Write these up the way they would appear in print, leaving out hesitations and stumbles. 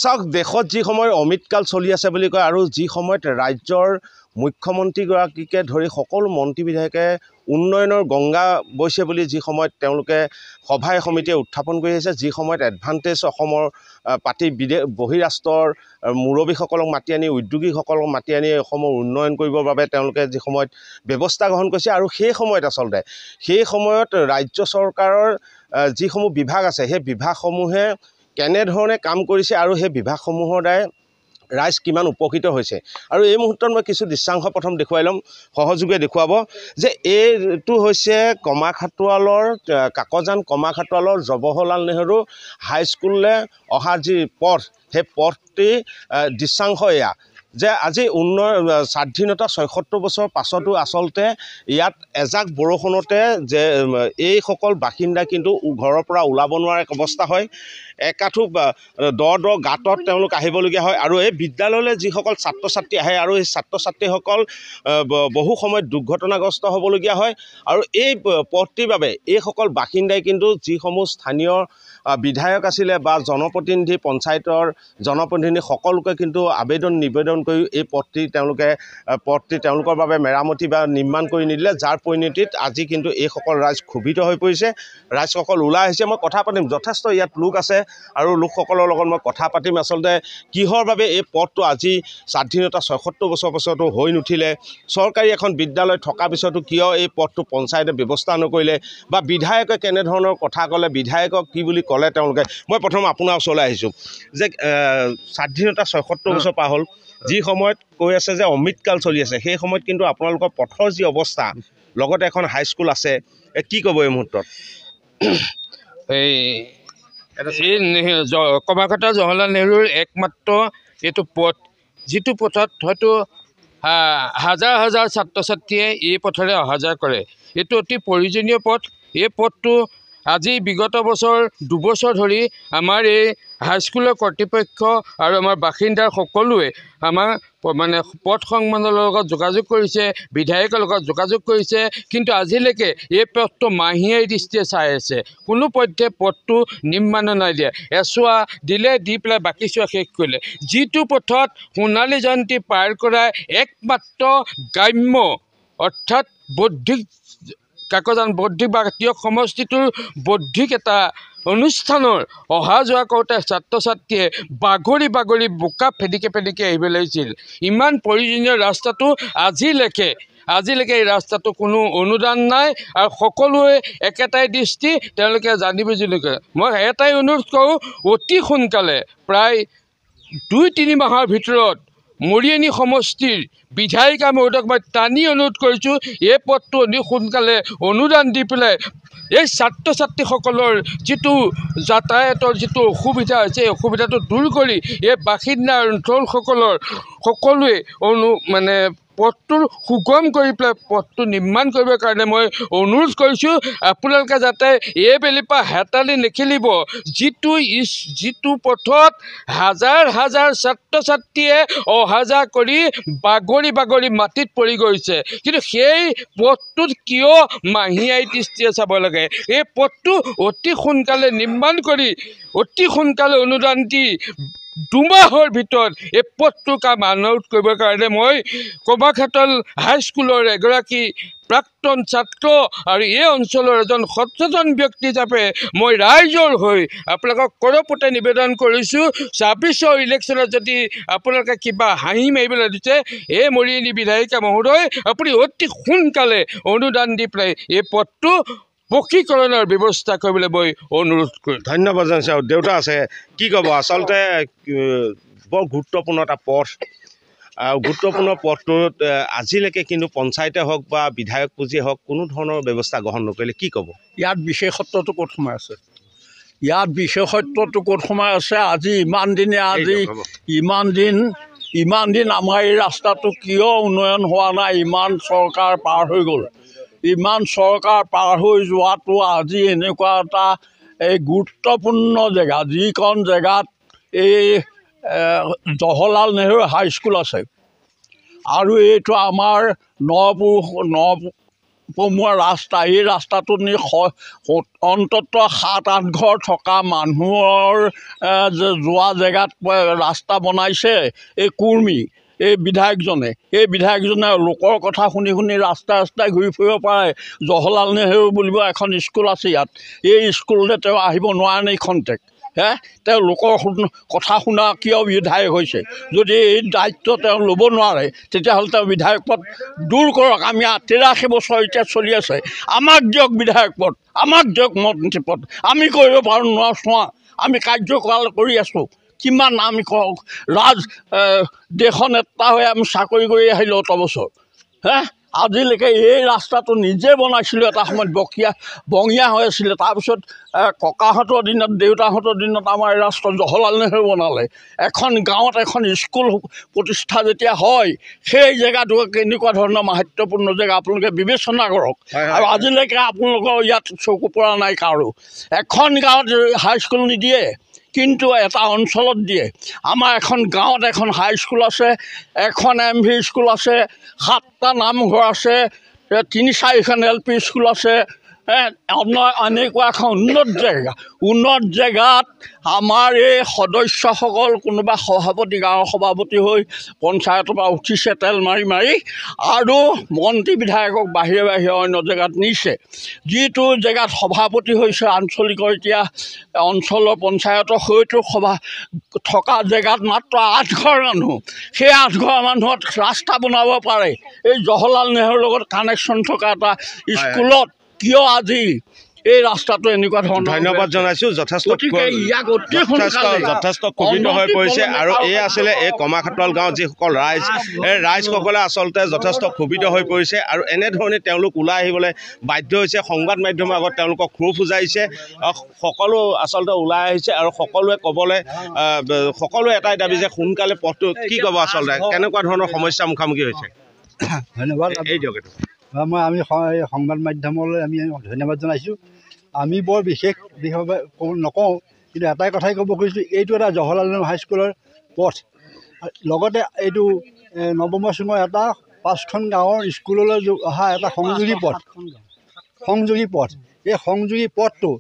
চাওক দেশত যি সময়ত অমৃতকাল চলি আছে বুলি কয় আৰু যি সময়ত ৰাজ্যৰ মুখ্যমন্ত্ৰীগৰাকীকে ধৰি সকলো মন্ত্ৰী বিধায়কে উন্নয়নৰ গংগা বৈছে বুলি যি সময়ত তেওঁলোকে সভাই সমিতিয়ে উত্থাপন কৰি আহিছে, যি সময়ত এডভান্টেজ অসমৰ পাতি বহিৰাষ্ট্ৰৰ মুৰব্বীসকলক মাতি আনি উদ্যোগীসকলক মাতি আনি অসমৰ উন্নয়ন কৰিবৰ বাবে তেওঁলোকে যি সময়ত ব্যৱস্থা গ্ৰহণ কৰিছে আৰু সেই সময়ত ৰাজ্য চৰকাৰৰ যিসমূহ বিভাগ আছে সেই বিভাগসমূহে কেনেধৰণে কাম কৰিছে আৰু সেই বিভাগসমূহৰ দ্বাৰাই ৰাইজ কিমান উপকৃত হৈছে। আৰু এই মুহূৰ্তত মই কিছু দৃশ্যাংশ প্ৰথম দেখুৱাই ল'ম, সহযোগে দেখুৱাব যে এইটো হৈছে কাকজান কমাখাটোৱালৰ জৱাহৰলাল নেহৰু হাইস্কুললৈ অহা যি পথ, সেই পথটি দৃশ্যাংশ এয়া যে আজি স্বাধীনতা ৭৬ বছৰ পাছতো আচলতে ইয়াত এজাক বৰষুণতে যে এইসকল বাসিন্দা কিন্তু ঘৰৰ পৰা ওলাব নোৱাৰা এক অৱস্থা হয়। একাঠু দ গাঁতত তেওঁলোক আহিবলগীয়া হয় আৰু এই বিদ্যালয়লৈ যিসকল ছাত্ৰ ছাত্ৰী আহে আৰু এই ছাত্ৰ ছাত্ৰীসকল বহু সময়ত দুৰ্ঘটনাগ্ৰস্ত হ'বলগীয়া হয়। আৰু এই পথটিৰ বাবে এইসকল বাসিন্দাই কিন্তু যিসমূহ স্থানীয় বিধায়ক আছিলে বা জনপ্ৰতিনিধি, পঞ্চায়তৰ জনপ্ৰতিনিধি সকলোকে কিন্তু নিবেদন কৰি এই পথটি তেওঁলোকৰ বাবে মেৰামতি বা নিৰ্মাণ কৰি নিদিলে, যাৰ পৰিণতিত আজি কিন্তু এইসকল ৰাইজ ক্ষোভিত হৈ পৰিছে। ৰাইজসকল ওলাই আহিছে। মই কথা পাতিম, যথেষ্ট ইয়াত লোক আছে আৰু লোকসকলৰ লগত মই কথা পাতিম আচলতে কিহৰ বাবে এই পথটো আজি স্বাধীনতা ৭৬ বছৰ পাছতো হৈ নুঠিলে, চৰকাৰী এখন বিদ্যালয় থকা পিছতো কিয় এই পথটো পঞ্চায়তে ব্যৱস্থা নকৰিলে বা বিধায়কে কেনেধৰণৰ কথা ক'লে, বিধায়কক কি বুলি ক'লে তেওঁলোকে। মই প্ৰথম আপোনাৰ ওচৰলৈ আহিছোঁ যে স্বাধীনতা ৭৬ বছৰ পাৰ হ'ল, যি সময়ত কৈ আছে যে অমৃতকাল চলি আছে, সেই সময়ত কিন্তু আপোনালোকৰ পথৰ যি অৱস্থা, লগতে এখন হাইস্কুল আছে, কি ক'ব এই মুহূৰ্তত? এই কমাখাটোৱা জৱাহৰলাল নেহৰুৰ একমাত্ৰ এইটো পথ, যিটো পথত হয়তো হাজাৰ হাজাৰ ছাত্ৰ ছাত্ৰীয়ে এই পথেৰে অহা যোৱা কৰে। এইটো অতি প্ৰয়োজনীয় পথ। এই পথটো আজি বিগত বছৰ 2 বছৰ ধৰি আমাৰ এই হাইস্কুলৰ কৰ্তৃপক্ষ আৰু আমাৰ বাসিন্দাৰ সকলোৱে আমাৰ পথ সংবাদৰ লগত যোগাযোগ কৰিছে, বিধায়কৰ লগত যোগাযোগ কৰিছে, কিন্তু আজিলৈকে এই পথটো মাহীয়াই দৃষ্টিয়ে চাই আছে। কোনো পধ্যে পথটো নিৰ্মাণ নাই দিয়া। এচোৱা দিলে, দি পেলাই বাকী চোৱা শেষ কৰিলে। যিটো পথত সোণালী জয়ন্তী পাৰ কৰা একমাত্ৰ গ্ৰাম্য অৰ্থাৎ কাকজান বৌদ্ধিক বা তিয়ক সমষ্টিটোৰ বৌদ্ধিক এটা অনুষ্ঠানৰ অহা যোৱা কৰোঁতে ছাত্ৰ ছাত্ৰীয়ে বাগৰি বাগৰি বোকা ফেদিকে আহিব লাগিছিল। ইমান প্ৰয়োজনীয় ৰাস্তাটো আজিলৈকে এই ৰাস্তাটো কোনো অনুদান নাই আৰু সকলোৱে একেটাই দৃষ্টি তেওঁলোকে জানি বুজি নকৰে। মই এটাই অনুৰোধ কৰোঁ, অতি সোনকালে প্ৰায় 2-3 মাহৰ ভিতৰত মৰিয়নি সমষ্টিৰ বিধায়িকা মহোদয়ক মই টানি অনুৰোধ কৰিছোঁ, এই পথটো অতি সোনকালে অনুদান দি পেলাই এই ছাত্ৰ ছাত্ৰীসকলৰ যিটো যাতায়াতৰ যিটো অসুবিধা হৈছে, এই অসুবিধাটো দূৰ কৰি এই বাসিন্দা অঞ্চলসকলৰ সকলোৱে পথটো সুগম কৰি পেলাই পথটো নিৰ্মাণ কৰিবৰ কাৰণে মই অনুৰোধ কৰিছোঁ। আপোনালোকে যাতে এইবেলিৰ পৰা হেতালি নেখেলিব। যিটো পথত হাজাৰ হাজাৰ ছাত্ৰ ছাত্ৰীয়ে অহা যোৱা কৰি বাগৰি মাটিত পৰি গৈছে, কিন্তু সেই পথটোত কিয় মাহীয়াই দৃষ্টিয়ে চাব লাগে? এই পথটো অতি সোনকালে নিৰ্মাণ কৰি অতি সোনকালে অনুদান দি 2 মাহৰ ভিতৰত এই পথটোৰ কাম আৰম্ভ কৰিবৰ কাৰণে মই কমাখাটোৱা হাইস্কুলৰ এগৰাকী প্ৰাক্তন ছাত্ৰ আৰু এই অঞ্চলৰ এজন সচেতন ব্যক্তি হিচাপে মই ৰাইজৰ হৈ আপোনালোকক কৰপতে নিবেদন কৰিছোঁ, 26ৰ ইলেকশ্যনত যদি আপোনালোকে কিবা হাঁহি মাৰিবলৈ দিছে, এই মৰিয়নি বিধায়িকা মহোদয় আপুনি অতি সোনকালে অনুদান দি পেলাই এই পথটো পকীকৰণৰ ব্যৱস্থা কৰিবলৈ মই অনুৰোধ কৰোঁ। ধন্যবাদ জনাইছোঁ। আৰু দেউতা আছে, কি ক'ব? আচলতে বৰ গুৰুত্বপূৰ্ণ এটা পথ আৰু গুৰুত্বপূৰ্ণ পথটোত আজিলৈকে কিন্তু পঞ্চায়তে হওক বা বিধায়ক পুঁজিয়ে হওক কোনো ধৰণৰ ব্যৱস্থা গ্ৰহণ নকৰিলে, কি ক'ব? ইয়াত বিশেষত্বটো ক'ত সোমাই আছে? আজি ইমান দিন আমাৰ এই ৰাস্তাটো কিয় উন্নয়ন হোৱা নাই? ইমান চৰকাৰ পাৰ হৈ গ'ল। ইমান চৰকাৰ পাৰ হৈ যোৱাটো আজি এনেকুৱা এটা গুৰুত্বপূৰ্ণ জেগা, যিখন জেগাত এই জৱাহৰলাল নেহৰু হাইস্কুল আছে আৰু এইটো আমাৰ পমুৱা ৰাস্তা, এই ৰাস্তাটোত নি অন্ততঃ 7-8 ঘৰ থকা মানুহৰ যোৱা জেগাত ৰাস্তা বনাইছে এই কুৰ্মী, এই বিধায়কজনে। এই বিধায়কজনে লোকৰ কথা শুনি শুনি ৰাস্তাই ঘূৰি ফুৰিব পাৰে। জৱাহৰলাল নেহৰু বুলিব এখন স্কুল আছে ইয়াত, এই স্কুললৈ তেওঁ আহিব নোৱাৰে নে খন্তেক? তেওঁ লোকৰ কথা শুনা কিয় বিধায়ক হৈছে? যদি এই দায়িত্ব তেওঁ ল'ব নোৱাৰে তেতিয়াহ'লে তেওঁ বিধায়ক পদ দূৰ কৰক। আমি 83 বছৰ এতিয়া চলি আছে, আমাক দিয়ক বিধায়ক পদ, আমাক দিয়ক মন্ত্ৰী পদ। আমি কৰিব পাৰোঁ নোৱাৰোঁ চোৱা, আমি কাৰ্যকাল কৰি আছোঁ। কিমান আমি দেশৰ নেতা হৈ আমি চাকৰি কৰি আহিলোঁ 8 বছৰ। আজিলৈকে এই ৰাস্তাটো নিজে বনাইছিলোঁ, এটা সময়ত বঙীয়া হৈ আছিলে। তাৰপিছত ককাহঁতৰ দিনত, দেউতাহঁতৰ দিনত আমাৰ এই ৰাস্তা জৱাহৰলাল নেহৰু বনালে। এখন গাঁৱত এখন স্কুল প্ৰতিষ্ঠা যেতিয়া হয়, সেই জেগাটো কেনেকুৱা ধৰণৰ মাহাত্ম্যপূৰ্ণ জেগা আপোনালোকে বিবেচনা কৰক। আৰু আজিলৈকে আপোনালোকৰ ইয়াত চকু পৰা নাই কাৰো। এখন গাঁৱত হাইস্কুল নিদিয়ে, কিন্তু এটা অঞ্চলত দিয়ে। আমাৰ এখন গাঁৱত এখন হাইস্কুল আছে, এখন MV স্কুল আছে, 7টা নামঘৰ আছে, 3-4খন LP স্কুল আছে। এনেকুৱা এখন উন্নত জেগাত আমাৰ এই সদস্যসকল কোনোবা সভাপতি, গাঁৱৰ সভাপতি হৈ পঞ্চায়তৰ পৰা উঠিছে তেল মাৰি মাৰি, আৰু মন্ত্ৰী বিধায়কক বাহিৰে বাহিৰে অন্য জেগাত নিছে। যিটো জেগাত সভাপতি হৈছে আঞ্চলিকৰ, এতিয়া অঞ্চলৰ পঞ্চায়তৰ হয়তো সভা থকা জেগাত মাত্ৰ 8 ঘৰ মানুহ। সেই 8 ঘৰ মানুহত ৰাস্তা বনাব পাৰে। এই জৱাহৰলাল নেহৰুৰ লগত কানেকশ্যন থকা এটা স্কুলত কিয় আজি এই ৰাস্তাটো এনেকুৱা ধৰণৰ? ধন্যবাদ জনাইছোঁ। যথেষ্ট কুপিত হৈ পৰিছে। আৰু এই আছিলে এই কমাখাটুৱাল গাঁৱৰ যিসকল ৰাইজ, এই ৰাইজসকলে আচলতে যথেষ্ট ক্ষোভিত হৈ পৰিছে। আৰু এনেধৰণে তেওঁলোক ওলাই আহিবলৈ বাধ্য হৈছে। সংবাদ মাধ্যমৰ আগত তেওঁলোকক ক্ষোভ উজাইছে। সকলো আচলতে ওলাই আহিছে আৰু সকলোৱে এটাই দাবী যে সোনকালে পথটো, কি ক'ব আচলতে কেনেকুৱা ধৰণৰ সমস্যাৰ মুখামুখি হৈছে? ধন্যবাদ। এই দিয়ক আমি সংবাদ মাধ্যমলৈ আমি ধন্যবাদ জনাইছোঁ। আমি বৰ বিশেষ নকওঁ, কিন্তু এটাই কথাই ক'ব খুজিছোঁ, এইটো এটা জৱাহৰলাল নেহৰু হাইস্কুলৰ পথ। লগতে এইটো নৱমৰ চুঙৰ এটা 5খন গাঁৱৰ স্কুললৈ অহা এটা সংযোগী পথ। এই সংযোগী পথটো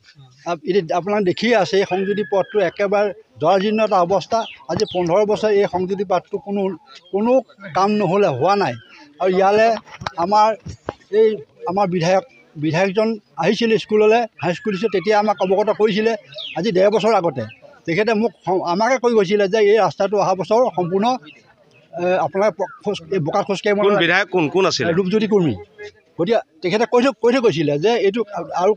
আপোনালোকে দেখিয়ে আছে। এই সংযোগী পথটো একেবাৰে জৰাজীৰ্ণ এটা অৱস্থা। আজি 15 বছৰ এই সংযোগী পথটো কোনো কাম হোৱা নাই। আৰু ইয়ালৈ আমাৰ বিধায়কজন আহিছিল স্কুললৈ, হাইস্কুল দিছে, তেতিয়া আমাক অৱগত কৰিছিলে আজি 1.5 বছৰ আগতে। তেখেতে আমাকে কৈ গৈছিলে যে এই ৰাস্তাটো অহা বছৰ সম্পূৰ্ণ আপোনালোকে বোকাত খোজকাঢ়িব। বিধায়ক কোন আছিলে? ৰূপজ্যোতি কুৰ্মী। গতিকে তেখেতে কৈ থৈ গৈছিলে যে এইটো আৰু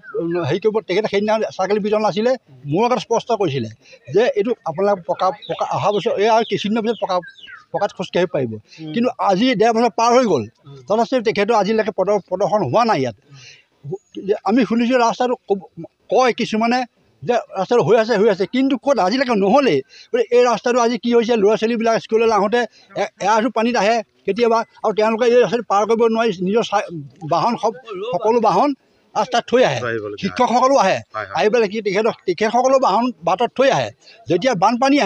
হেৰি কৰিব। তেখেতে সেইদিনা চাৰ্কেল বিতৰণ আছিলে, মোৰ আগত স্পষ্ট কৰিছিলে যে এইটো আপোনালোকে পকা অহা বছৰ এই আৰু কিছুদিনৰ পিছত পকাত খোজকাঢ়িব পাৰিব। কিন্তু আজি 1.5 বছৰ পাৰ হৈ গ'ল, তথাপিও তেখেতৰ আজিলৈকে প্ৰদৰ্শন হোৱা নাই ইয়াত। আমি শুনিছোঁ ৰাস্তাটো কয় কিছুমানে যে ৰাস্তাটো হৈ আছে, কিন্তু ক'ত আজিলৈকে নহ'লেই। গতিকে এই ৰাস্তাটো আজি কি হৈছে, ল'ৰা ছোৱালীবিলাক স্কুললৈ আহোঁতে এআঁঠু পানীত আহে কেতিয়াবা, আৰু তেওঁলোকে এই ৰাস্তাটো পাৰ কৰিব নোৱাৰি নিজৰ সকলো বাহন ৰাস্তাত থৈ আহে। শিক্ষকসকলো আহি পেলাই তেখেতসকলো বাহন বাটত থৈ আহে। যেতিয়া বানপানী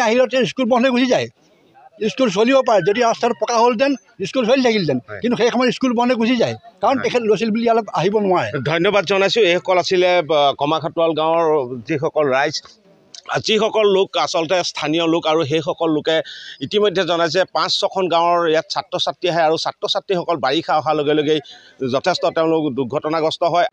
আহিলে স্কুল বন্ধ হৈ গুচি যায়। স্কুল চলিব পাৰে, যদি ৰাস্তাটো পকা হ'লহেঁতেন স্কুল চলি থাকিলহেঁতেন, কিন্তু সেই সময়ত স্কুল বন্ধ হৈ গুচি যায়, কাৰণ তেখেত ল'ৰা ছোৱালী বুলি ইয়ালৈ আহিব নোৱাৰে। ধন্যবাদ জনাইছোঁ। এইসকল আছিলে কমাখাটুৱাল গাঁৱৰ যিসকল ৰাইজ, যিসকল লোক আচলতে স্থানীয় লোক, আৰু সেইসকল লোকে ইতিমধ্যে জনাইছে 5-6খন গাঁৱৰ ইয়াত ছাত্ৰ ছাত্ৰী আহে, আৰু ছাত্ৰ ছাত্ৰীসকল বাৰিষা অহাৰ লগে লগেই যথেষ্ট তেওঁলোক দুৰ্ঘটনাগ্ৰস্ত হয়।